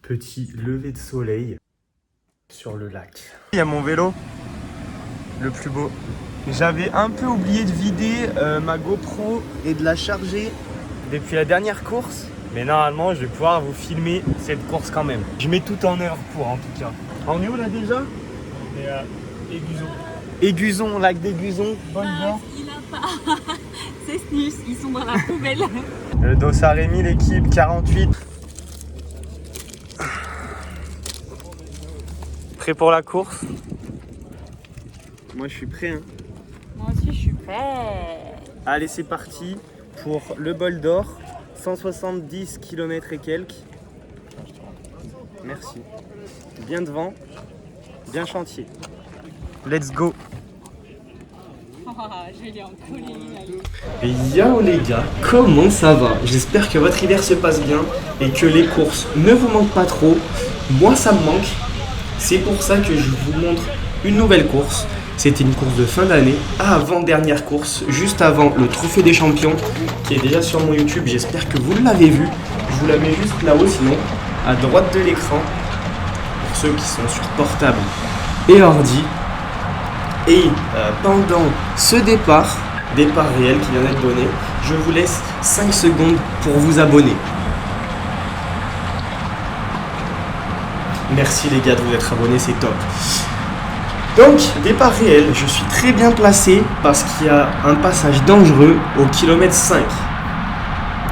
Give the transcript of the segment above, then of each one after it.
Petit lever de soleil sur le lac. Il y a mon vélo, le plus beau. J'avais un peu oublié de vider ma GoPro et de la charger depuis la dernière course. Mais normalement, je vais pouvoir vous filmer cette course quand même. Je mets tout en œuvre pour, en tout cas. On est où là déjà? On est à Éguzon. Éguzon, lac d'Éguzon. Bol d'Or. Il a pas. C'est snus, ils sont dans la poubelle. Le Dossard Rémi, l'équipe 48. Prêt pour la course? Moi je suis prêt. Hein. Moi aussi je suis prêt. Allez, c'est parti pour le Bol d'Or. 170 km et quelques. Merci. Bien devant, bien chantier. Let's go. Je l'ai en collé. Et yo les gars, comment ça va? J'espère que votre hiver se passe bien et que les courses ne vous manquent pas trop. Moi ça me manque. C'est pour ça que je vous montre une nouvelle course. C'était une course de fin d'année, avant-dernière course, juste avant le Trophée des Champions, qui est déjà sur mon YouTube. J'espère que vous l'avez vu. Je vous la mets juste là-haut, sinon, à droite de l'écran, pour ceux qui sont sur portable et ordi. Et pendant ce départ réel qui vient d'être donné, je vous laisse 5 secondes pour vous abonner. Merci les gars de vous être abonnés, c'est top. Donc, départ réel, je suis très bien placé parce qu'il y a un passage dangereux au kilomètre 5.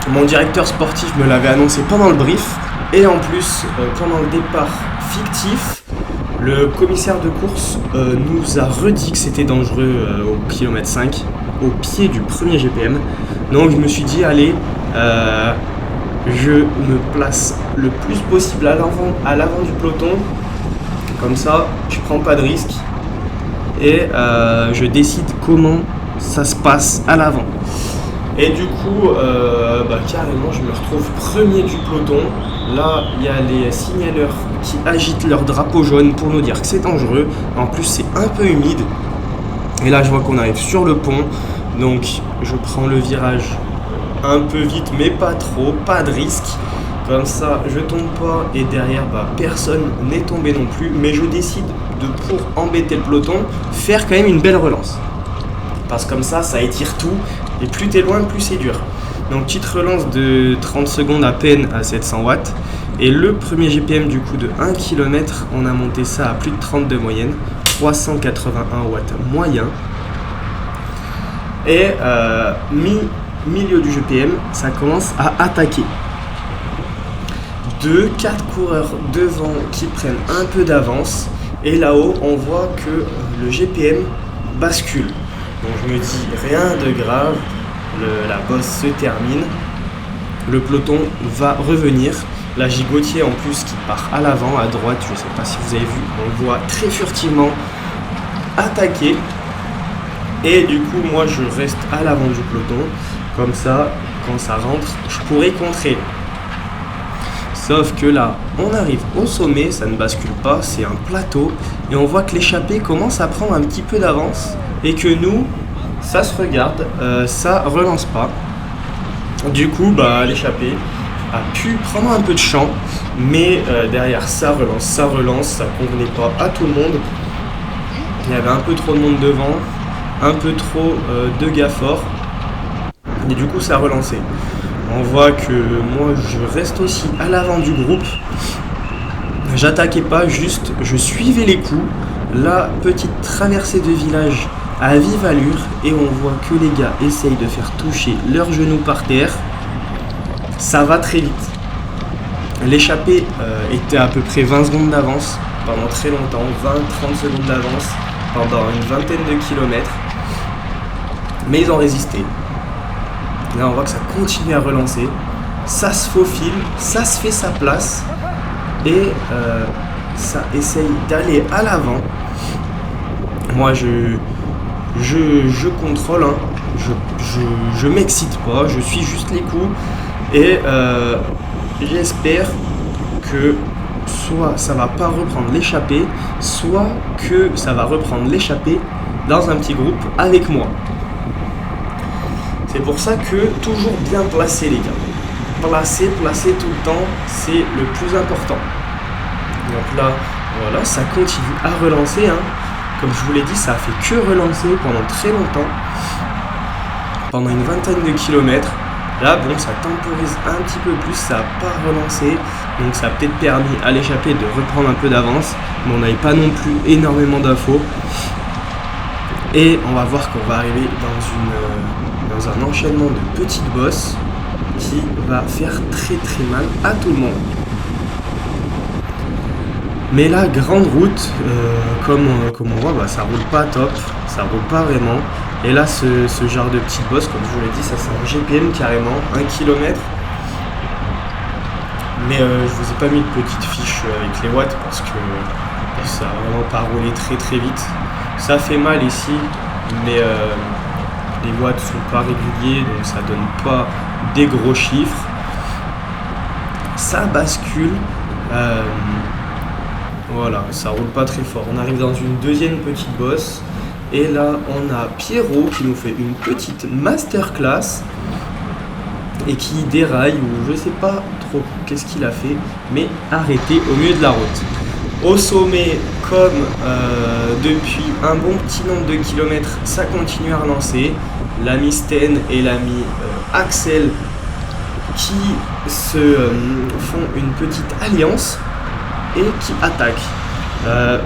Mon directeur sportif me l'avait annoncé pendant le brief. Et en plus, pendant le départ fictif, le commissaire de course nous a redit que c'était dangereux au kilomètre 5, au pied du premier GPM. Donc je me suis dit, allez, je me place le plus possible à l'avant du peloton. Comme ça, je prends pas de risque. Et je décide comment ça se passe à l'avant. Et du coup, carrément, je me retrouve premier du peloton. Là, il y a les signaleurs qui agitent leur drapeau jaune pour nous dire que c'est dangereux. En plus, c'est un peu humide. Et là, je vois qu'on arrive sur le pont. Donc, je prends le virage un peu vite, mais pas trop, pas de risque. Comme ça, je tombe pas et derrière, personne n'est tombé non plus. Mais je décide de, pour embêter le peloton, faire quand même une belle relance. Parce que comme ça étire tout. Et plus t'es loin, plus c'est dur. Donc petite relance de 30 secondes à peine à 700 watts. Et le premier GPM du coup de 1 km, on a monté ça à plus de 30 de moyenne. 381 watts moyen. Et milieu du GPM, ça commence à attaquer. 4 coureurs devant qui prennent un peu d'avance. Et là-haut, on voit que le GPM bascule. Donc je me dis, rien de grave, la bosse se termine, le peloton va revenir. La gigotier en plus qui part à l'avant, à droite, je ne sais pas si vous avez vu, on le voit très furtivement attaquer. Et du coup, moi je reste à l'avant du peloton, comme ça, quand ça rentre, je pourrais contrer. Sauf que là, on arrive au sommet, ça ne bascule pas, c'est un plateau, et on voit que l'échappée commence à prendre un petit peu d'avance, et que nous, ça se regarde, ça relance pas. Du coup, l'échappée a pu prendre un peu de champ, mais derrière ça relance, ça convenait pas à tout le monde. Il y avait un peu trop de monde devant, un peu trop de gars forts, et du coup ça a relancé. On voit que moi je reste aussi à l'avant du groupe. J'attaquais pas, juste je suivais les coups. La petite traversée de village à vive allure et on voit que les gars essayent de faire toucher leurs genoux par terre. Ça va très vite. L'échappée était à peu près 20 secondes d'avance pendant très longtemps, 20-30 secondes d'avance pendant une vingtaine de kilomètres. Mais ils ont résisté. Là on voit que ça continue à relancer, ça se faufile, ça se fait sa place et ça essaye d'aller à l'avant. Moi je contrôle, je m'excite pas, je suis juste les coups et j'espère que soit ça va pas reprendre l'échappée, soit que ça va reprendre l'échappée dans un petit groupe avec moi. C'est pour ça que toujours bien placé les gars. Placer tout le temps, c'est le plus important. Donc là, voilà, ça continue à relancer, hein. Comme je vous l'ai dit, ça a fait que relancer pendant très longtemps, pendant une vingtaine de kilomètres. Là, bon, ça temporise un petit peu plus, ça n'a pas relancé, donc ça a peut-être permis à l'échappée de reprendre un peu d'avance, mais on n'avait pas non plus énormément d'infos. Et on va voir qu'on va arriver dans un enchaînement de petites bosses qui va faire très très mal à tout le monde. Mais la grande route, comme on voit, bah, ça roule pas top, ça roule pas vraiment. Et là, ce genre de petite bosse, comme je vous l'ai dit, ça c'est en GPM carrément, 1 km. Mais je vous ai pas mis de petite fiche avec les watts parce que ça a vraiment pas roulé très très vite. Ça fait mal ici, mais les watts sont pas réguliers, donc ça donne pas des gros chiffres. Ça bascule. Voilà, ça roule pas très fort. On arrive dans une deuxième petite bosse. Et là, on a Pierrot qui nous fait une petite masterclass et qui déraille, ou je sais pas trop qu'est-ce qu'il a fait, mais arrêté au milieu de la route. Au sommet, comme depuis un bon petit nombre de kilomètres, ça continue à relancer. L'ami Sten et l'ami Axel qui se font une petite alliance et qui attaquent.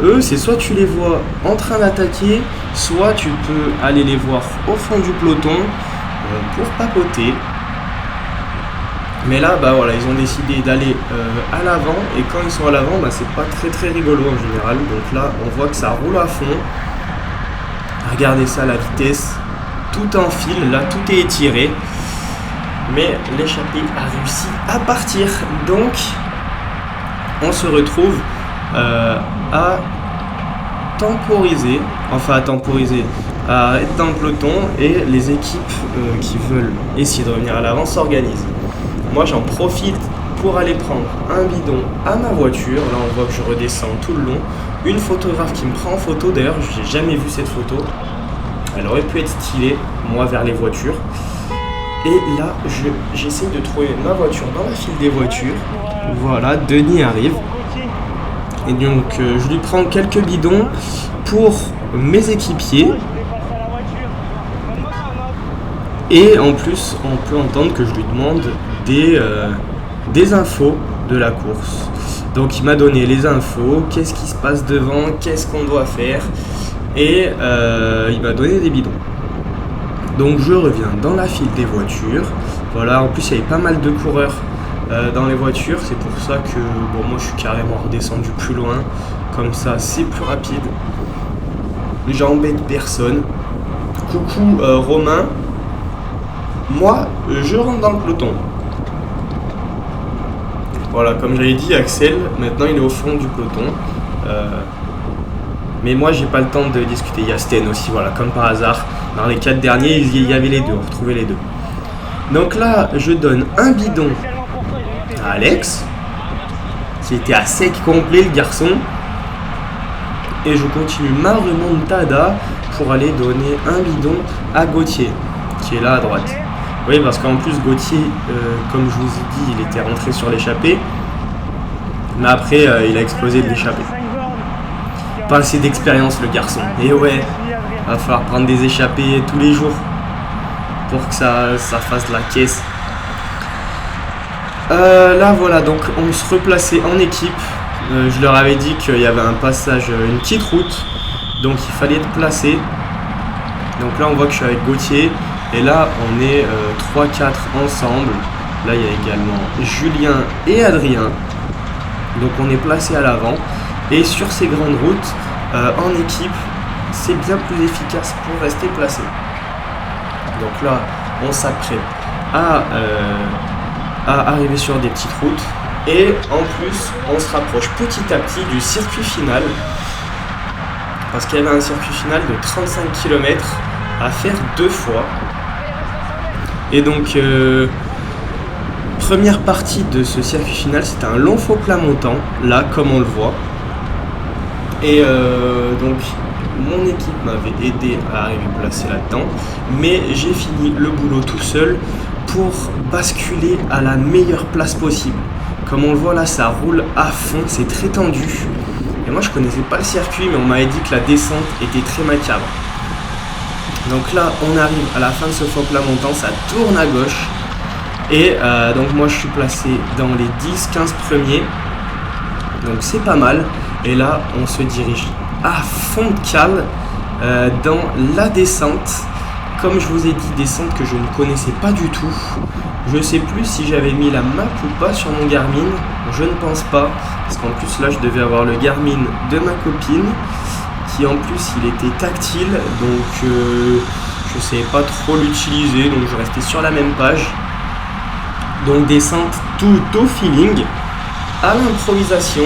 Eux, c'est soit tu les vois en train d'attaquer, soit tu peux aller les voir au fond du peloton pour papoter. Mais là, bah voilà, ils ont décidé d'aller à l'avant, et quand ils sont à l'avant, bah, c'est pas très très rigolo en général. Donc là, on voit que ça roule à fond. Regardez ça, la vitesse, tout en fil, là tout est étiré. Mais l'échappée a réussi à partir. Donc, on se retrouve à temporiser, à être dans le peloton, et les équipes qui veulent essayer de revenir à l'avant s'organisent. Moi j'en profite pour aller prendre un bidon à ma voiture. Là on voit que je redescends tout le long. Une photographe qui me prend en photo, d'ailleurs j'ai jamais vu cette photo. Elle aurait pu être stylée, moi vers les voitures. Et là j'essaie de trouver ma voiture dans la file des voitures. Voilà, Denis arrive. Et donc je lui prends quelques bidons pour mes équipiers. Et en plus, on peut entendre que je lui demande des infos de la course. Donc il m'a donné les infos, qu'est-ce qui se passe devant, qu'est-ce qu'on doit faire. Et il m'a donné des bidons. Donc je reviens dans la file des voitures. Voilà, en plus il y avait pas mal de coureurs dans les voitures, c'est pour ça que bon, moi je suis carrément redescendu plus loin, comme ça c'est plus rapide. J'embête personne. Coucou Romain, moi je rentre dans le peloton. Voilà, comme j'avais dit, Axel maintenant il est au fond du peloton, mais moi j'ai pas le temps de discuter. Il y a Sten aussi, voilà, comme par hasard dans les 4 derniers il y avait les deux, on retrouvait les deux. Donc là je donne un bidon à Alex, qui était à sec complet le garçon, et je continue ma remontada pour aller donner un bidon à Gauthier, qui est là à droite. Oui, parce qu'en plus Gauthier, comme je vous ai dit, il était rentré sur l'échappée, mais après il a explosé de l'échappée. Pas assez d'expérience le garçon, et ouais, va falloir prendre des échappées tous les jours pour que ça fasse de la caisse. Là voilà, donc on se replaçait en équipe. Je leur avais dit qu'il y avait un passage, une petite route, donc il fallait être placé. Donc là on voit que je suis avec Gauthier, et là on est 3-4 ensemble. Là il y a également Julien et Adrien, donc on est placé à l'avant. Et sur ces grandes routes, en équipe, c'est bien plus efficace pour rester placé. Donc là on s'apprête à arriver sur des petites routes, et en plus on se rapproche petit à petit du circuit final, parce qu'il y avait un circuit final de 35 km à faire 2 fois. Et donc première partie de ce circuit final, c'était un long faux plat montant, là comme on le voit, et donc mon équipe m'avait aidé à arriver placé là-dedans, mais j'ai fini le boulot tout seul pour basculer à la meilleure place possible. Comme on le voit là, ça roule à fond, c'est très tendu. Et moi je connaissais pas le circuit, mais on m'avait dit que la descente était très macabre. Donc là on arrive à la fin de ce faux plat montant, ça tourne à gauche. Et donc moi je suis placé dans les 10-15 premiers. Donc c'est pas mal. Et là on se dirige à fond de cale dans la descente. Comme je vous ai dit, descente que je ne connaissais pas du tout. Je sais plus si j'avais mis la map ou pas sur mon Garmin. Je ne pense pas. Parce qu'en plus là je devais avoir le Garmin de ma copine. Qui en plus il était tactile. Donc je ne savais pas trop l'utiliser. Donc je restais sur la même page. Donc descente tout au feeling. À l'improvisation.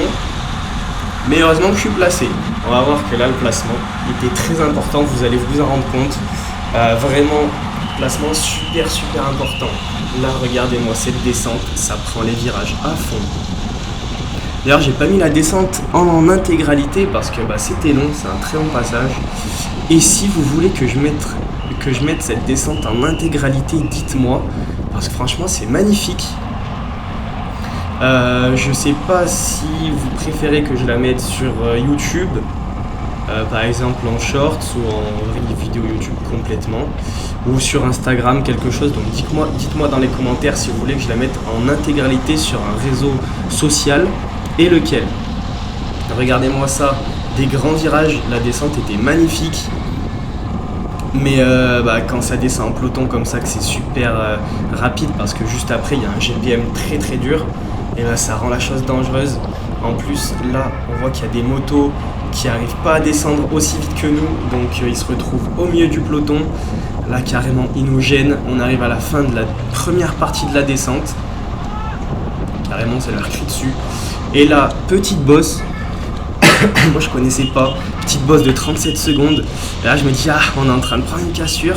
Mais heureusement que je suis placé. On va voir que là le placement était très important. Vous allez vous en rendre compte. Vraiment, placement super important. Là, regardez-moi cette descente, ça prend les virages à fond. D'ailleurs, j'ai pas mis la descente en intégralité parce que c'était long, c'est un très long passage. Et si vous voulez que je mette cette descente en intégralité, dites-moi, parce que franchement, c'est magnifique. Je sais pas si vous préférez que je la mette sur YouTube. Par exemple en shorts ou en vidéo YouTube complètement, ou sur Instagram quelque chose. Donc dites-moi dans les commentaires si vous voulez que je la mette en intégralité sur un réseau social et lequel. Regardez-moi ça, des grands virages, la descente était magnifique. Mais quand ça descend en peloton comme ça, que c'est super rapide parce que juste après il y a un GPM très dur, et ça rend la chose dangereuse. En plus là on voit qu'il y a des motos qui n'arrivent pas à descendre aussi vite que nous, donc ils se retrouvent au milieu du peloton. Là carrément ils nous gênent. On arrive à la fin de la première partie de la descente, carrément c'est leur cri dessus. Et là petite bosse, moi je connaissais pas, petite bosse de 37 secondes. Et là je me dis on est en train de prendre une cassure,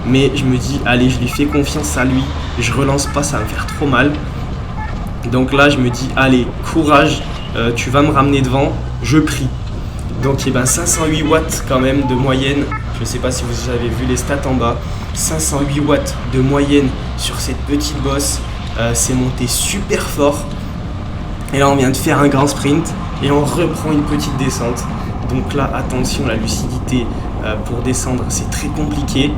mais je me dis allez, je lui fais confiance à lui, je relance pas, ça va me faire trop mal. Donc là je me dis allez, courage, tu vas me ramener devant, je prie. Donc 508 watts quand même de moyenne, je ne sais pas si vous avez vu les stats en bas, 508 watts de moyenne sur cette petite bosse, c'est monté super fort. Et là on vient de faire un grand sprint et on reprend une petite descente. Donc là attention, la lucidité pour descendre c'est très compliqué,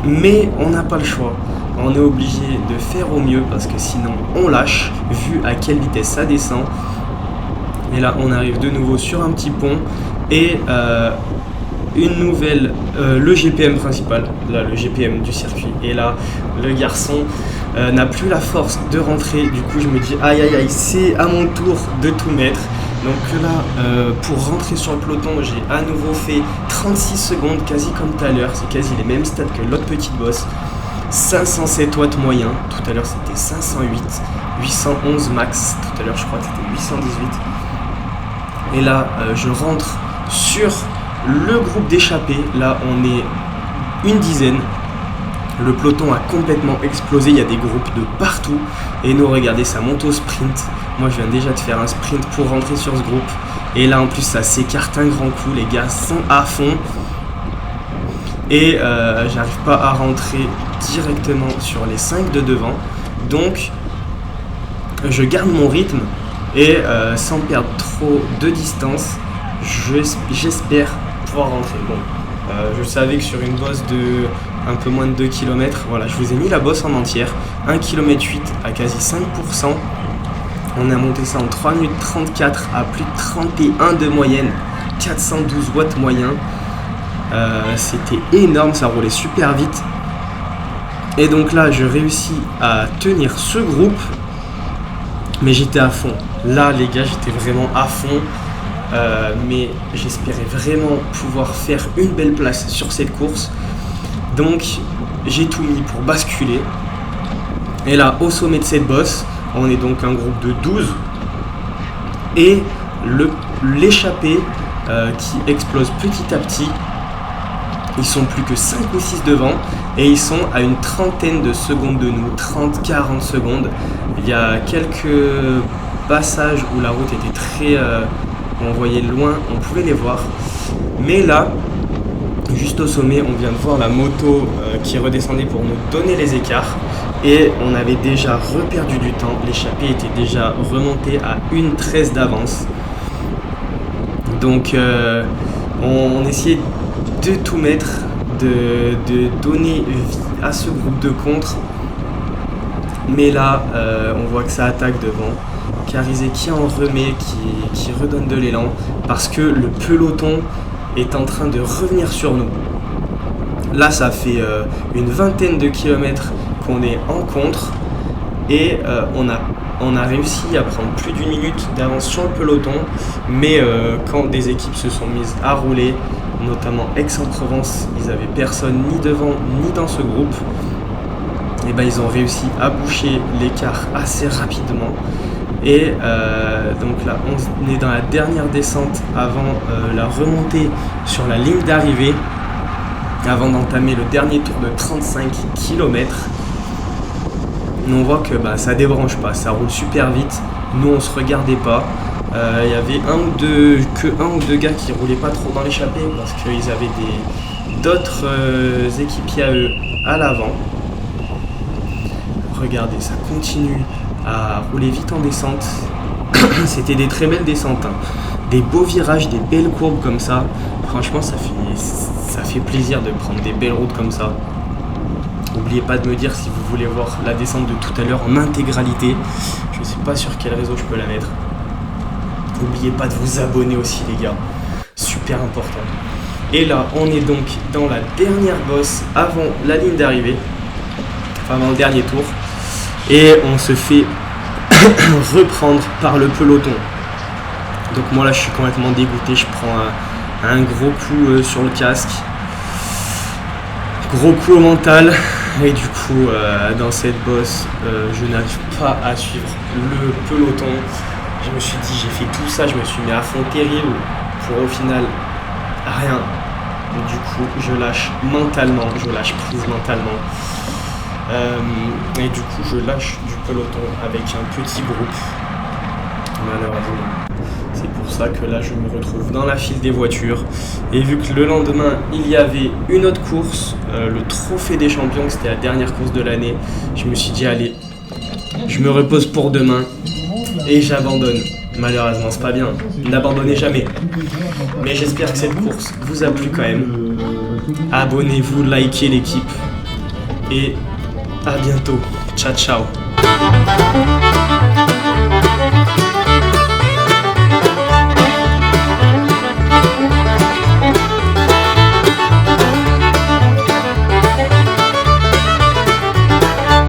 mais on n'a pas le choix. On est obligé de faire au mieux parce que sinon on lâche vu à quelle vitesse ça descend. Et là on arrive de nouveau sur un petit pont et une nouvelle, le GPM principal, là le GPM du circuit. Et là le garçon n'a plus la force de rentrer, du coup je me dis aïe c'est à mon tour de tout mettre. Donc là pour rentrer sur le peloton j'ai à nouveau fait 36 secondes, quasi comme tout à l'heure, c'est quasi les mêmes stats que l'autre petite bosse. 507 watts moyen, tout à l'heure c'était 508, 811 max, tout à l'heure je crois que c'était 818. Et là je rentre sur le groupe d'échappés, là on est une dizaine. Le peloton a complètement explosé, il y a des groupes de partout. Et nous regardez, ça monte au sprint. Moi je viens déjà de faire un sprint pour rentrer sur ce groupe. Et là en plus ça s'écarte un grand coup, les gars sont à fond. Et j'arrive pas à rentrer directement sur les 5 de devant. Donc je garde mon rythme et sans perdre trop de distance, j'espère pouvoir rentrer. Bon, je savais que sur une bosse de un peu moins de 2 km, voilà, je vous ai mis la bosse en entière, 1 km 8 à quasi 5%. On a monté ça en 3 minutes 34 à plus de 31 de moyenne, 412 watts moyen. C'était énorme, ça roulait super vite. Et donc là je réussis à tenir ce groupe, mais j'étais à fond. Là les gars, j'étais vraiment à fond, mais j'espérais vraiment pouvoir faire une belle place sur cette course. Donc j'ai tout mis pour basculer. Et là au sommet de cette bosse, on est donc un groupe de 12 et l'échappée qui explose petit à petit. Ils sont plus que 5 ou 6 devant et ils sont à une trentaine de secondes de nous, 30-40 secondes. Il y a quelques passages où la route était très... on voyait loin, on pouvait les voir. Mais là, juste au sommet, on vient de voir la moto qui redescendait pour nous donner les écarts. et on avait déjà reperdu du temps. L'échappée était déjà remontée à 1,13 d'avance. Donc on essayait de tout mettre, de donner vie à ce groupe de contre. Mais là, on voit que ça attaque devant. Carizet qui en remet, qui redonne de l'élan, parce que le peloton est en train de revenir sur nous. Là, ça fait une vingtaine de kilomètres qu'on est en contre, et on a réussi à prendre plus d'une minute d'avance sur le peloton, mais quand des équipes se sont mises à rouler, notamment Aix-en-Provence, ils n'avaient personne ni devant ni dans ce groupe, et ben ils ont réussi à boucher l'écart assez rapidement. Et donc là, on est dans la dernière descente avant la remontée sur la ligne d'arrivée, avant d'entamer le dernier tour de 35 km. On voit que ça débranche pas, ça roule super vite. Nous, on se regardait pas. Il y avait un ou deux gars qui roulaient pas trop dans l'échappée parce qu'ils avaient d'autres équipiers à eux à l'avant. Regardez, ça continue à rouler vite en descente. C'était des très belles descentes, hein. Des beaux virages, des belles courbes comme ça. Franchement, ça fait plaisir de prendre des belles routes comme ça. N'oubliez pas de me dire si vous voulez voir la descente de tout à l'heure en intégralité. Je ne sais pas sur quel réseau je peux la mettre. N'oubliez pas de vous abonner aussi, les gars. Super important. Et là, on est donc dans la dernière bosse avant la ligne d'arrivée. Enfin, avant le dernier tour. Et on se fait reprendre par le peloton. Donc moi là, je suis complètement dégoûté. Je prends un gros coup sur le casque. Gros coup au mental. Et du coup, dans cette bosse, je n'arrive pas à suivre le peloton. Je me suis dit, j'ai fait tout ça, je me suis mis à fond terrible pour au final rien. Et du coup, je lâche prise mentalement. Et du coup, je lâche du peloton avec un petit groupe. Malheureusement. C'est pour ça que là, je me retrouve dans la file des voitures. Et vu que le lendemain, il y avait une autre course, le Trophée des Champions, c'était la dernière course de l'année, je me suis dit, allez, je me repose pour demain et j'abandonne. Malheureusement, c'est pas bien. N'abandonnez jamais. Mais j'espère que cette course vous a plu quand même. Abonnez-vous, likez l'équipe. Et à bientôt. Ciao, ciao.